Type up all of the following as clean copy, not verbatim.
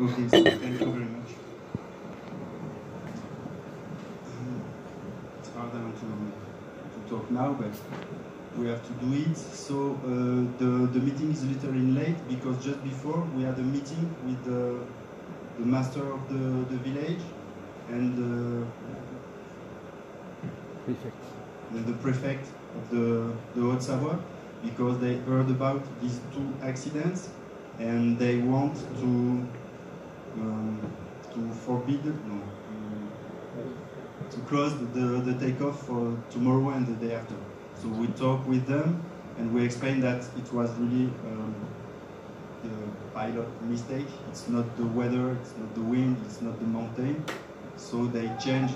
Okay, so thank you very much. It's harder to talk now, but we have to do it. So the meeting is a little late because just before we had a meeting with the master of the village and the prefect of the Haute-Savoie, because they heard about these two accidents and they want to forbid, no, to close the takeoff for tomorrow and the day after. So we talked with them and we explained that it was really the pilot mistake. It's not the weather, it's not the wind, it's not the mountain. So they changed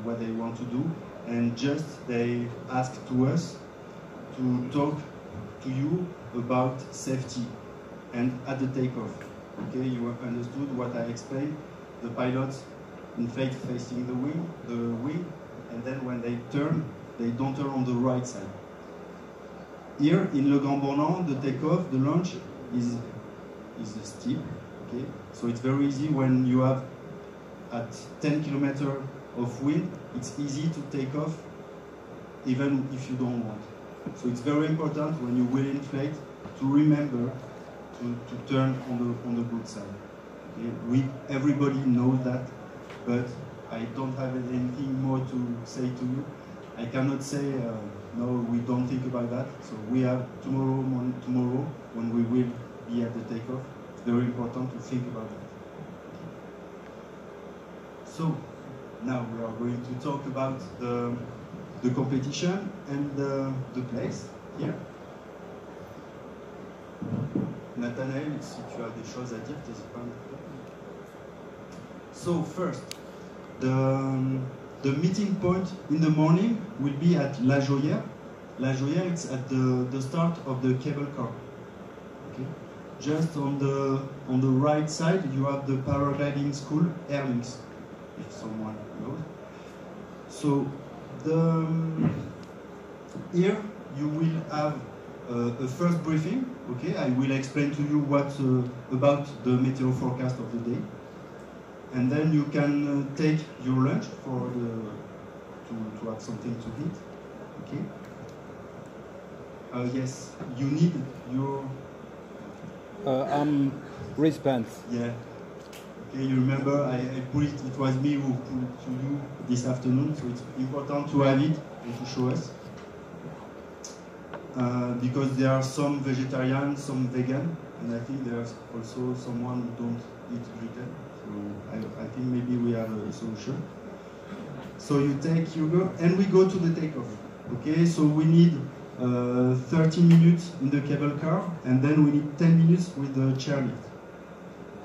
what they want to do, and just they asked to us to talk to you about safety and at the takeoff. Okay, you have understood what I explained. The pilots inflate facing the wing, and then when they turn, they don't turn on the right side. Here in Le Grand Bornand, the takeoff, the launch is steep. Okay, so it's very easy when you have at 10 kilometers of wind. It's easy to take off, even if you don't want. So it's very important when you will inflate to remember to turn on the good side. Okay? Everybody knows that, but I don't have anything more to say to you. I cannot say no, we don't think about that. So we have tomorrow when we will be at the takeoff. It's very important to think about that. So now we are going to talk about the competition and the place here. Nathanaël, si tu as des choses à dire, n'hésite pas. So first, the meeting point in the morning will be at La Joyère. La Joyère, it's at the start of the cable car. Okay. Just on the right side, you have the paragliding school, Airlinks, if someone knows. So here you will have a first briefing. Okay, I will explain to you what about the meteo forecast of the day, and then you can take your lunch for to have something to eat. Okay. Yes, you need your wristbands. Yeah. Okay, you remember I put it. It was me who put it to you this afternoon, so it's important to have it and to show us. Because there are some vegetarian, some vegan, and I think there's also someone who don't eat gluten. So I think maybe we have a solution. So you take yogurt, and we go to the takeoff. Okay, so we need 30 minutes in the cable car, and then we need 10 minutes with the chairlift.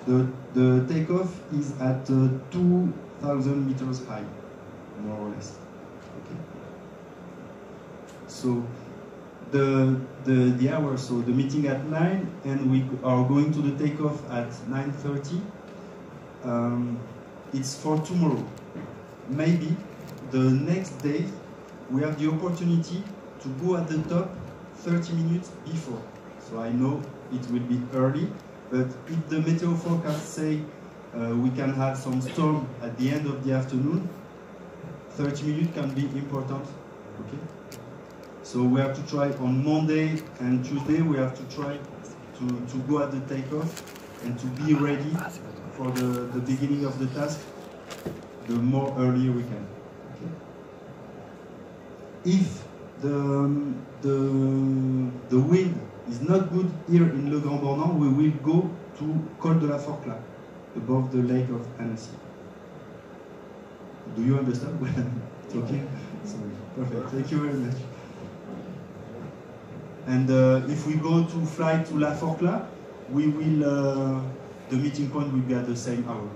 The takeoff is at 2,000 meters high, more or less. Okay. So the hour, so the meeting at 9, and we are going to the takeoff at 9:30. It's for tomorrow. Maybe the next day we have the opportunity to go at the top 30 minutes before. So I know it will be early, but if the meteo forecast say we can have some storm at the end of the afternoon, 30 minutes can be important. Okay. So we have to try on Monday and Tuesday, we have to try to go at the takeoff and to be ready for the beginning of the task the more earlier we can. Okay. If the wind is not good here in Le Grand Bornand, we will go to Col de la Forclaz, above the lake of Annecy. Do you understand when I'm talking? Sorry. Perfect. Thank you very much. And if we go to fly to La Forclaz, we will, the meeting point will be at the same hour.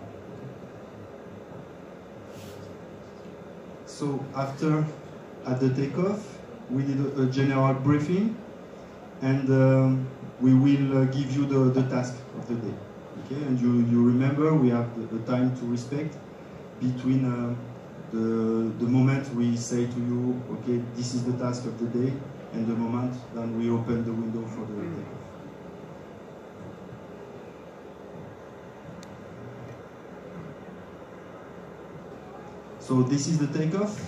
So after, at the takeoff, we did a general briefing, and we will give you the task of the day. Okay, and you remember we have the time to respect between the moment we say to you, okay, this is the task of the day, and the moment then we open the window for the takeoff. So this is the takeoff.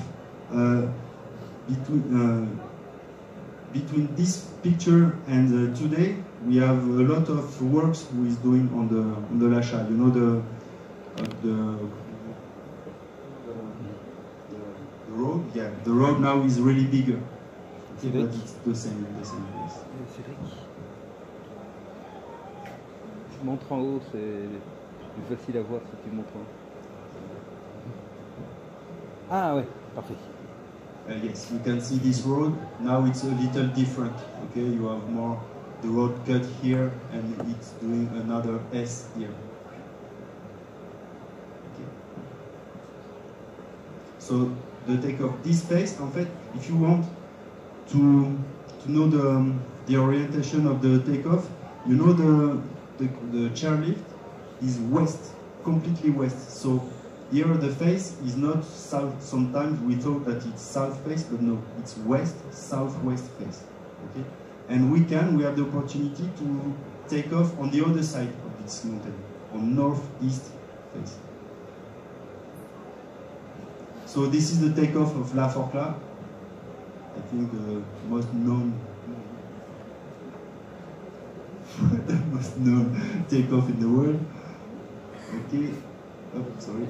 Between this picture and today, we have a lot of works who is doing on the Lasha. You know the road. Yeah, the road now is really bigger. Okay, but it's the same place. Je montre en haut, c'est plus facile à voir si tu montres en haut. Ah ouais, parfait. Yes, you can see this road. Now it's a little different. Okay, you have more the road cut here, and it's doing another S here. Okay. So the takeoff, this space, en fait, if you want to know the orientation of the takeoff, you know the chairlift is west, completely west. So here the face is not south. Sometimes we thought that it's south face, but no, it's west, southwest face. Okay, and we have the opportunity to take off on the other side of this mountain, on northeast face. So this is the takeoff of La Forclaz. I think the most known takeoff in the world. Okay, oh, sorry.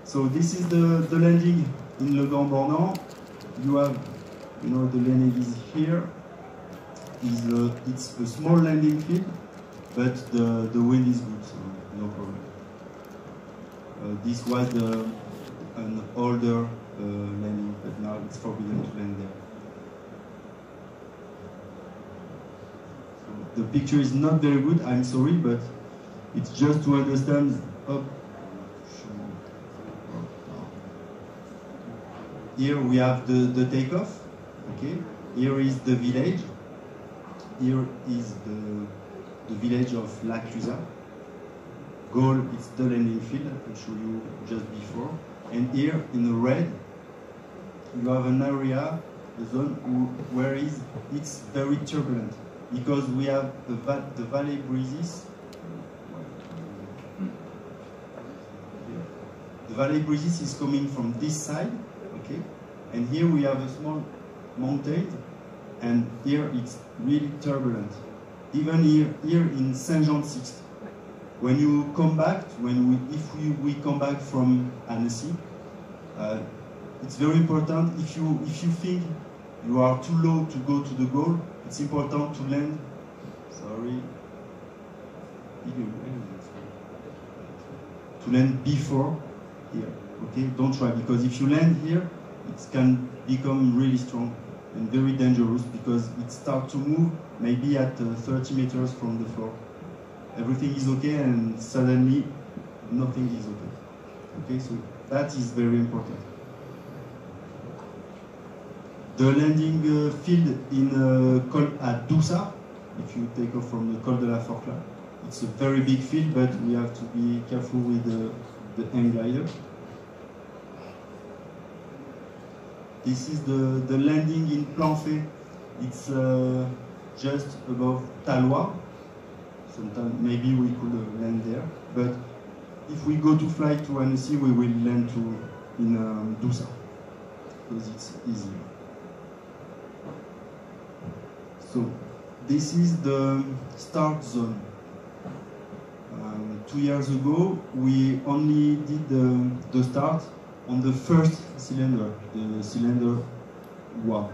So this is the landing in Le Grand Bornand. You have, you know, the landing is here. It's a small landing field, but the wind is good, so no problem. This was an older landing, but now it's forbidden to land there. So the picture is not very good, I'm sorry, but it's just to understand. Here we have the takeoff. Okay. Here is the village. Here is the village of La Clusaz. Goal is the landing field I showed you just before. And here in red, you have an area, a zone where it's very turbulent because we have the valley breezes. The valley breezes is coming from this side. Okay, and here we have a small mountain, and here it's really turbulent. Even here in Saint-Jean-de-Sixte, when you come back, if we come back from Annecy, it's very important. If you think you are too low to go to the goal, it's important to land. Sorry, to land before here. Okay, don't try, because if you land here, it can become really strong and very dangerous because it starts to move maybe at 30 meters from the floor. Everything is okay and suddenly nothing is okay. Okay, so that is very important. The landing field in Col at Doussa, if you take off from the Col de la Forclaz, it's a very big field, but we have to be careful with the hang glider. This is the landing in Planfait. It's just above Talois. Sometimes maybe we could land there, but if we go to fly to Annecy, we will land in Doussa because it's easier. So this is the start zone. 2 years ago, we only did the start on the first cylinder, the cylinder Bois.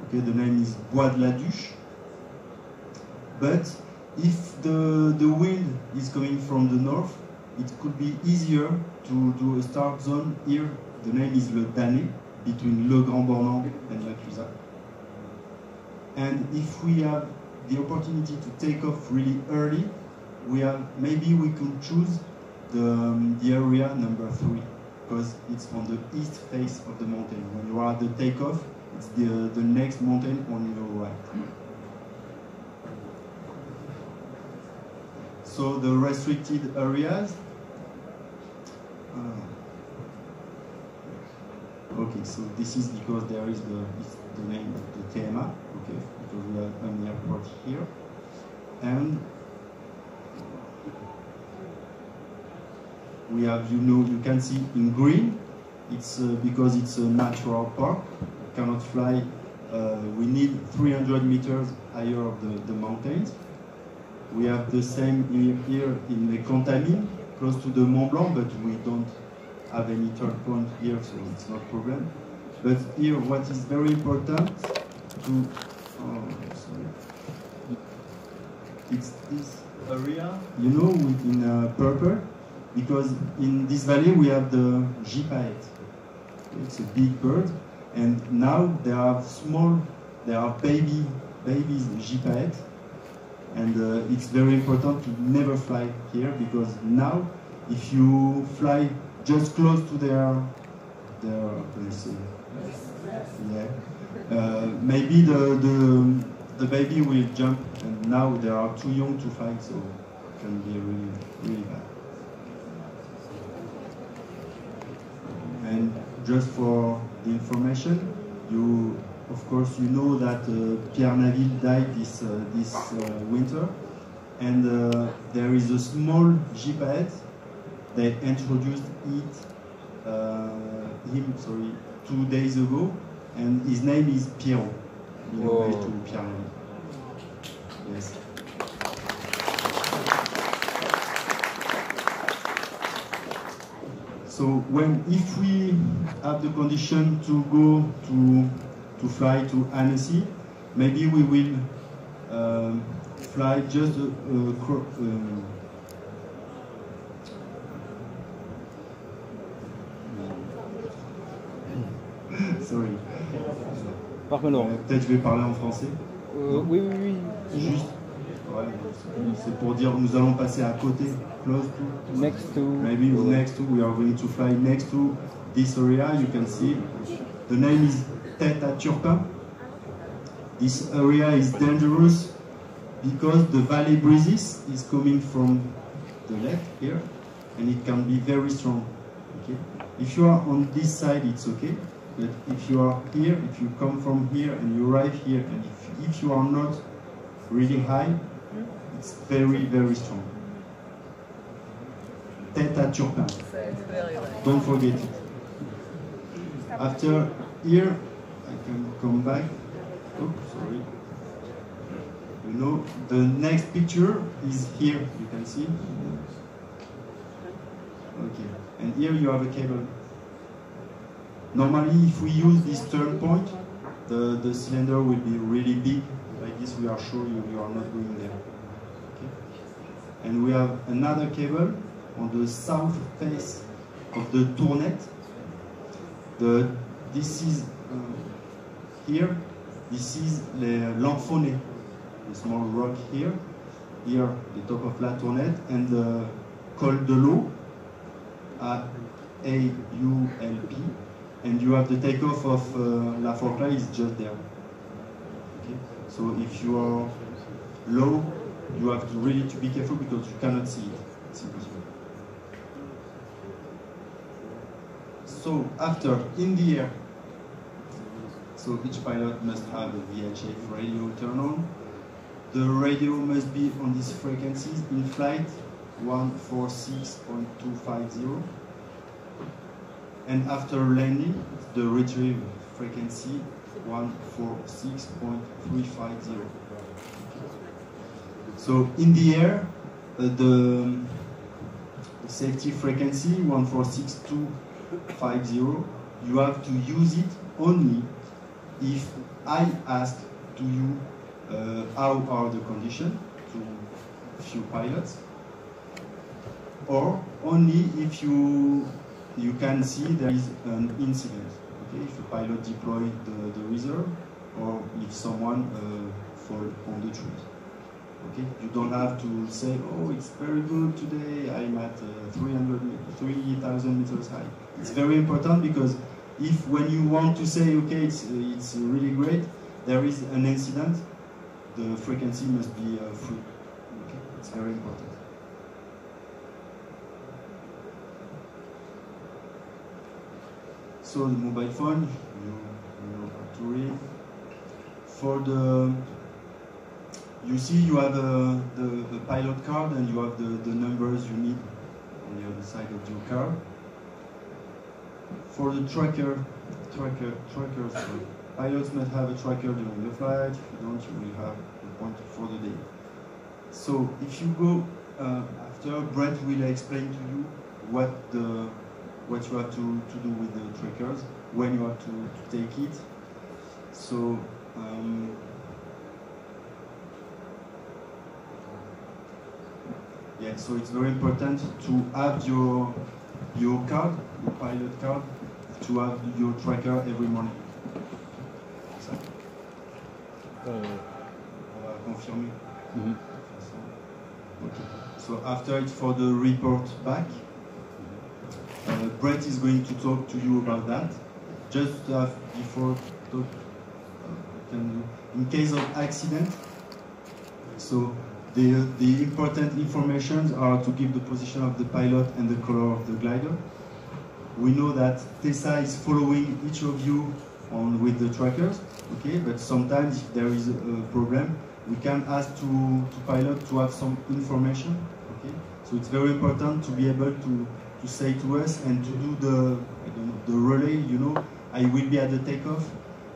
Okay, the name is Bois de la Duche. But if the wind is coming from the north, it could be easier to do a start zone here. The name is Le Danet, between Le Grand Bornand and La Clusaz. And if we have the opportunity to take off really early, maybe we could choose the area number 3, because it's on the east face of the mountain. When you are at the takeoff, it's the next mountain on your right. So the restricted areas. Okay, so this is because there is the name of the TMA, okay, because we have an airport here. And we have, you can see in green, it's because it's a natural park, you cannot fly, we need 300 meters higher of the mountains. We have the same here in the Contamine, close to the Mont Blanc, but we don't have any turn point here, so it's not a problem. But here, what is very important it's this area, in purple, because in this valley we have the gypaète. It's a big bird, and now there are babies gypaètes, and it's very important to never fly here, because now if you fly just close to their let's see, maybe the baby will jump, and now they are too young to fly, so it can be really, really bad. And just for the information, of course you know that Pierre Naville died this winter, and there is a small gypaète. They introduced him 2 days ago, and his name is Pierrot, in a way to Pierre Naville. Yes. So if we have the condition to go to fly to Annecy, maybe we will fly just sorry. Peut-être je vais parler en français. Oui. Juste. Ouais, c'est pour dire nous allons passer à côté, close to. Next to. Maybe next to. We are going to fly next to this area. You can see. The name is Tête à Turpin. This area is dangerous because the valley breezes is coming from the left here, and it can be very strong. Okay. If you are on this side, it's okay. But if you are here, if you come from here and you arrive here, and if you are not really high, it's very, very strong. Tête à Turpin. Don't forget it. After here, I can come back. Oh, sorry. The next picture is here, you can see. Okay, and here you have a cable. Normally, if we use this turn point, the cylinder will be really big. Like this, we are sure you are not going there. Okay. And we have another cable on the south face of the Tournette. This is here. This is l'Enfonnet, the small rock here. Here, the top of La Tournette, and the Col de l'Eau, A-U-L-P. And you have the takeoff of La Forclaz is just there. Okay? So if you are low, you have to really be careful because you cannot see it. It's impossible. So after, in the air, so each pilot must have a VHF radio turn on. The radio must be on these frequencies in flight, 146.250. And after landing, the retrieve frequency 146.350. So in the air, the safety frequency 146.250, you have to use it only if I ask to you how are the conditions to few pilots. or only if you can see there is an incident. Okay, if the pilot deploy the reserve, or if someone fall on the tree. Okay, you don't have to say, oh, it's very good today, I'm at 3,000 meters high. It's very important because if when you want to say, okay, it's really great, there is an incident, the frequency must be free. Okay, it's very important. So the mobile phone, you know how to read. For the, you see you have the pilot card and you have the numbers you need on the other side of your card. For the trackers, pilots must have a tracker during the flight. If you don't, you will have a point for the day. So if you go after, Brett will explain to you what you have to do with the trackers, when you have to take it. So yeah, so it's very important to have your card, your pilot card, to have your tracker every morning. Confirmé. Mhm. Okay. So after it's for the report back. Brett is going to talk to you about that. Just before talk, in case of accident. So the important informations are to give the position of the pilot and the color of the glider. We know that Tessa is following each of you with the trackers, okay? But sometimes if there is a problem, we can ask to pilot to have some information, okay? So it's very important to be able to say to us and to do the relay, you know, I will be at the takeoff.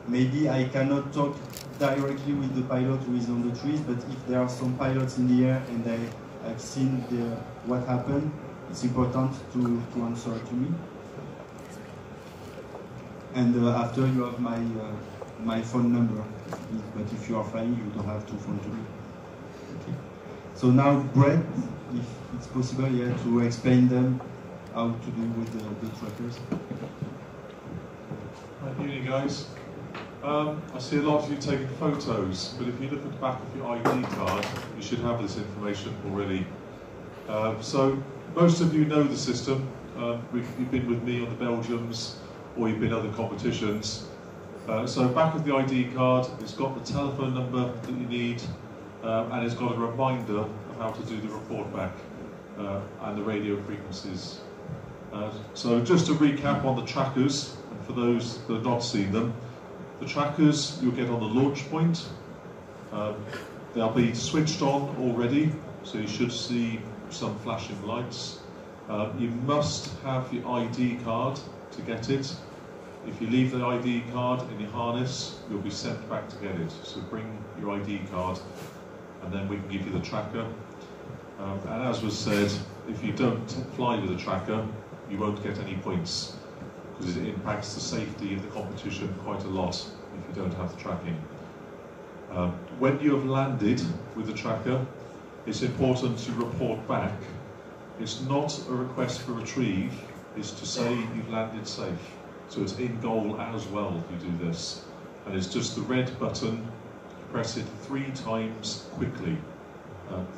Maybe I cannot talk directly with the pilot who is on the trees, but if there are some pilots in the air and I've seen what happened, it's important to answer to me. And after you have my phone number, but if you are flying, you don't have to phone to me. Okay. So now, Brett, if it's possible, yeah, to explain them how to do with the trackers. Good evening, guys. I see a lot of you taking photos, but if you look at the back of your ID card, you should have this information already. So most of you know the system. You've been with me on the Belgiums, or you've been other competitions. So back of the ID card, it's got the telephone number that you need, and it's got a reminder of how to do the report back and the radio frequencies. So just to recap on the trackers, for those that have not seen them, the trackers you'll get on the launch point. They'll be switched on already, so you should see some flashing lights. You must have your ID card to get it. If you leave the ID card in your harness, you'll be sent back to get it. So bring your ID card, and then we can give you the tracker. And as was said, if you don't fly with a tracker, you won't get any points, because it impacts the safety of the competition quite a lot if you don't have the tracking. When you have landed with the tracker, it's important to report back. It's not a request for retrieve, it's to say you've landed safe. So it's in goal as well if you do this. And it's just the red button, press it 3 times quickly.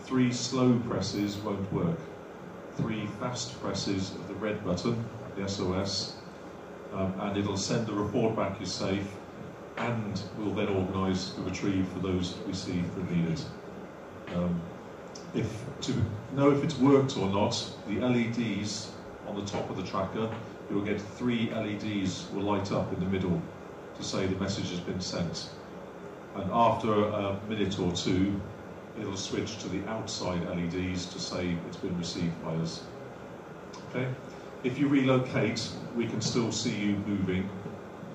3 slow presses won't work. 3 fast presses of the red button, the SOS, and it'll send the report back you're safe, and we'll then organise the retrieve for those we see that need it. To know if it's worked or not, the LEDs on the top of the tracker, you'll get 3 LEDs will light up in the middle to say the message has been sent. And after a minute or 2, it'll switch to the outside LEDs to say it's been received by us. Okay? If you relocate, we can still see you moving,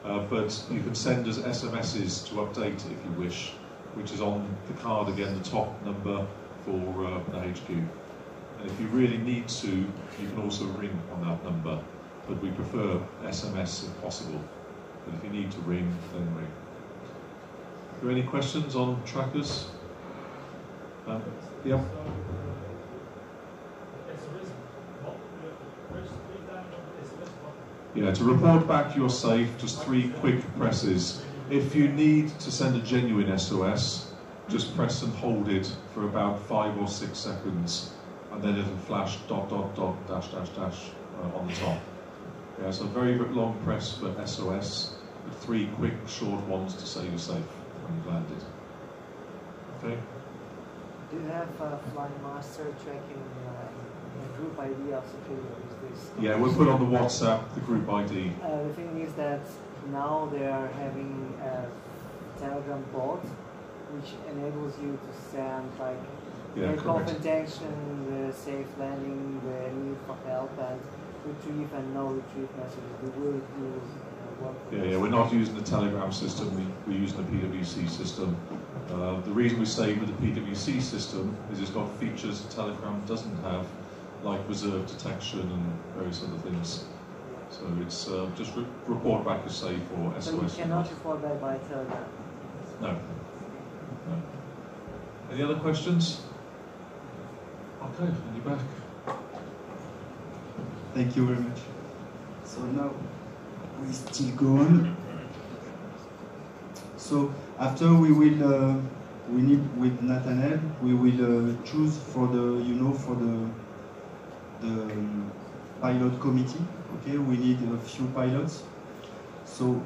but you can send us SMSs to update if you wish, which is on the card again, the top number for the HQ. And if you really need to, you can also ring on that number, but we prefer SMS if possible. But if you need to ring, then ring. Are there any questions on trackers? Yeah. Yeah, to report back you're safe, just 3 quick presses. If you need to send a genuine SOS, just press and hold it for about 5 or 6 seconds, and then it'll flash ... on the top. Yeah, so very long press for SOS, with 3 quick, short ones to say you're safe when you've landed. Okay? Do you have a flying master tracking a group ID also to use this? Yeah, we'll put on the WhatsApp the group ID. The thing is that now they are having a Telegram bot which enables you to send like takeoff intention, the safe landing, the need for help, and retrieve and no retrieve messages. We will use Yeah, we're not using the Telegram system, we're using the PwC system. The reason we stay with the PwC system is it's got features that Telegram doesn't have, like reserve detection and various other things. So it's just report back as safe or SOS. So you cannot report back by Telegram? No. No. Any other questions? Okay, and you're back. Thank you very much. So now we still go on. So after we will we need with Nathaniel we will choose for the pilot committee. Okay, we need a few pilots. So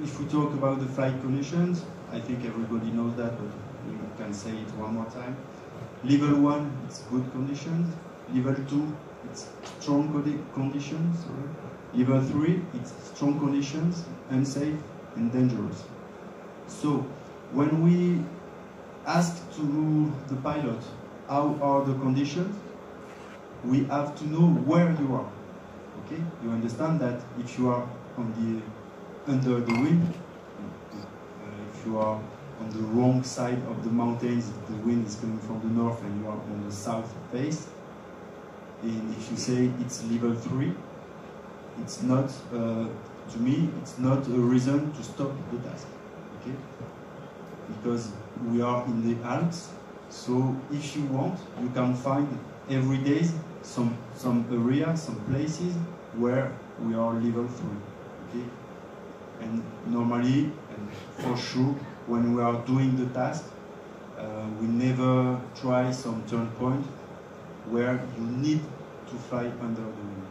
if we talk about the flight conditions, I think everybody knows that, but we can say it one more time. Level 1, it's good conditions. Level 2, it's strong conditions. Level 3, it's strong conditions, unsafe and dangerous. So when we ask to the pilot how are the conditions, we have to know where you are. Okay, you understand that if you are under the wind, if you are on the wrong side of the mountains, if the wind is coming from the north and you are on the south face, and if you say it's level 3, it's not, to me, it's not a reason to stop the task, okay? Because we are in the Alps, so if you want, you can find every day some areas, some places where we are level 3, okay? And normally, and for sure, when we are doing the task, we never try some turn point where you need to fly under the wing.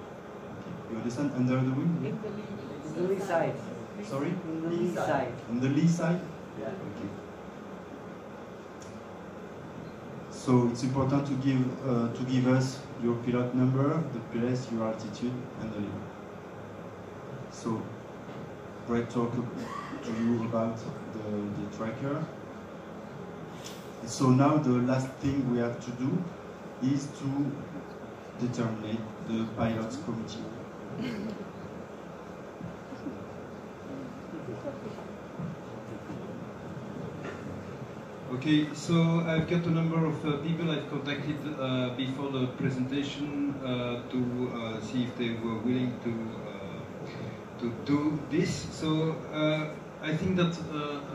Okay. You understand? Under the wing? In the lee side. Sorry? In the lee side. On the lee side? Yeah. Okay. So it's important to give us your pilot number, the place, your altitude, and the level. So, Brett talk to you about the tracker. So now the last thing we have to do is to determine the pilots committee. Okay, so I've got a number of people I've contacted before the presentation to see if they were willing to do this. So I think that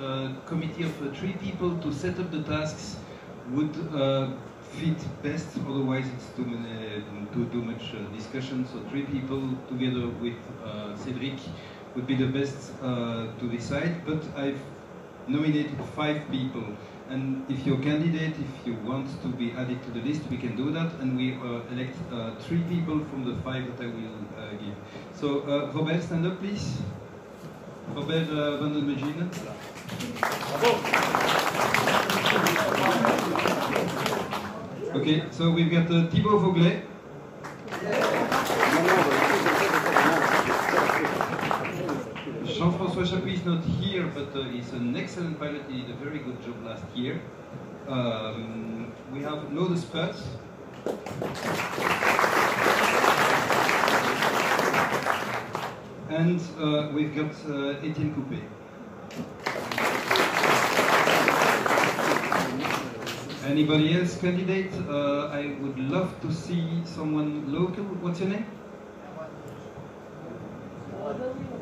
a committee of 3 people to set up the tasks would fit best, otherwise it's too much discussion. So 3 people together with Cedric would be the best to decide, but I've nominated 5 people. And if you're a candidate, if you want to be added to the list, we can do that, and we elect 3 people from the 5 that I will give. So, Robert, stand up, please. Robert van den Megine. Okay, so we've got Thibaut Voglet. Jean-François Chapuis is not here, but he's an excellent pilot. He did a very good job last year. We have Lode Sput. And we've got Etienne Coupé. Anybody else candidate? I would love to see someone local. What's your name?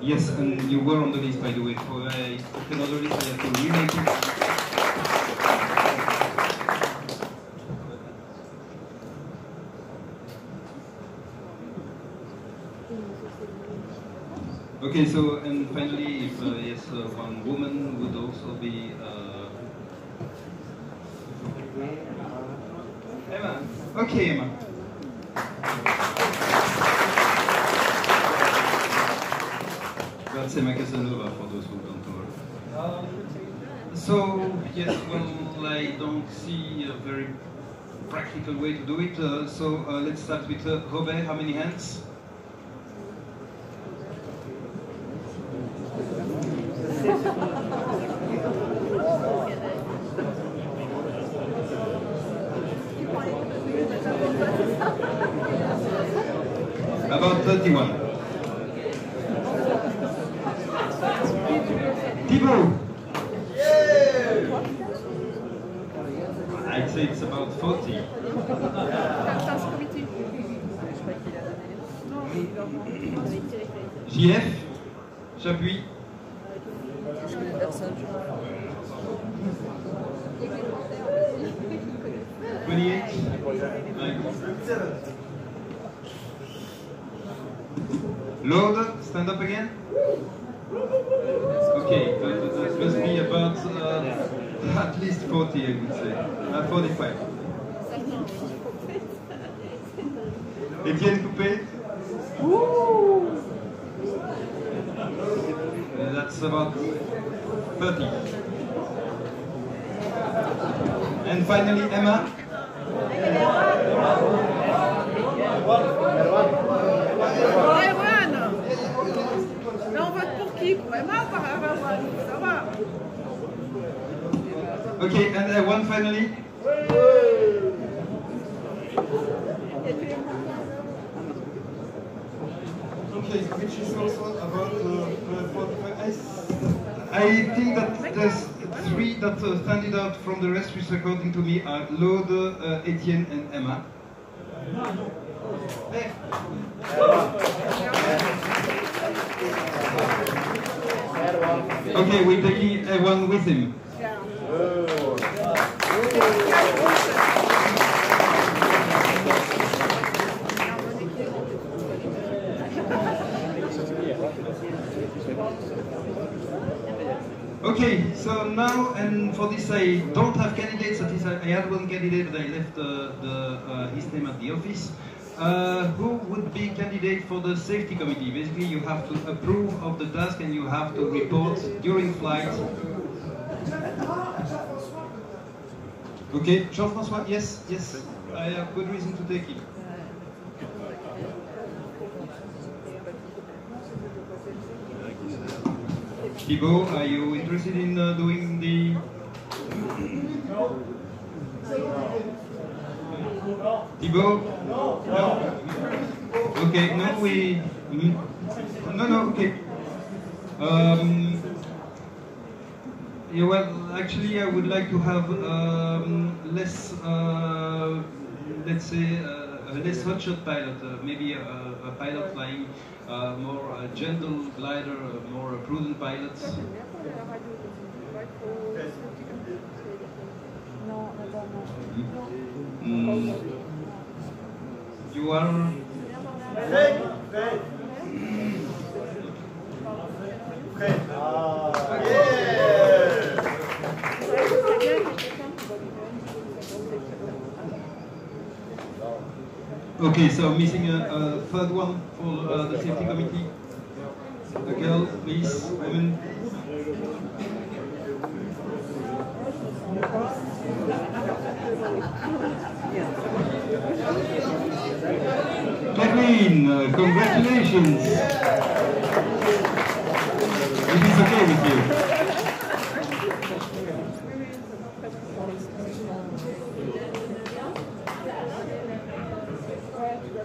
Yes, and you were on the list, by the way. For another list, I have to remake it. Okay, so and finally, if yes, one woman would also be Emma. Okay, Emma. That's Emma Casanova for those who don't know. So yes, well, I don't see a very practical way to do it. So let's start with Robert. How many hands? About 31. Thibaut. I'd say it's about 40. JF, j'appuie. 28. Load, stand up again. Okay, that must be about at least 40, I would say. 45. Etienne Coupé. That's about 30. And finally, Emma. Mais on vote pour qui? Pour Emma ou par Erwan? Ça va. Okay, and one finally. Okay, which is also about I think that there's three that stand out from the rest, which according to me are Laude, Etienne, and Emma. Hey. Okay, we're taking everyone with him. Okay, so now, and for this I don't have candidates, that is, I had one candidate, but I left his name at the office. Who would be candidate for the safety committee? Basically, you have to approve of the task and you have to report during flight. Okay, Jean-François, yes, yes, I have good reason to take it. Thibaut, are you interested in doing the... Thibaut? No? Okay, no, we... No, okay. Yeah, well, actually, I would like to have less, let's say, a less hotshot pilot, maybe a pilot flying more gentle glider, more prudent pilots. You are... Okay, so missing a third one for the safety committee. A girl, please, woman. Kathleen, congratulations. It is okay with you.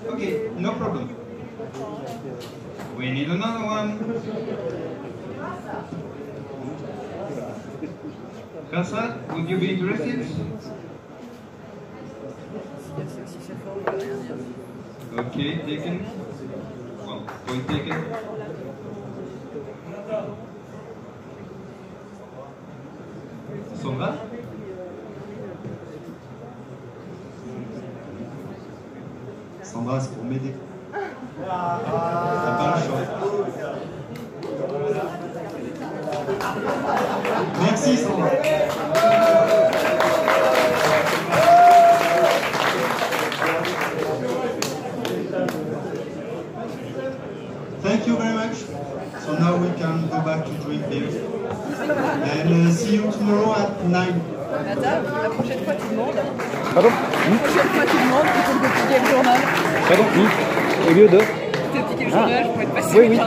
Okay, no problem. We need another one. Kassa, would you be interested? Okay, taken. Well, point taken. Sandra? Sandra, c'est pour m'aider. T'as pas le choix. Merci. Thank you very much. So now we can go back to drink beer. And see you tomorrow at 9. Attends, la prochaine fois tu demandes. Pardon? La prochaine fois tu demandes, il faut te piquer le journal. Pardon? Au lieu de? Te piquer le journal pour être passé. Oui, oui.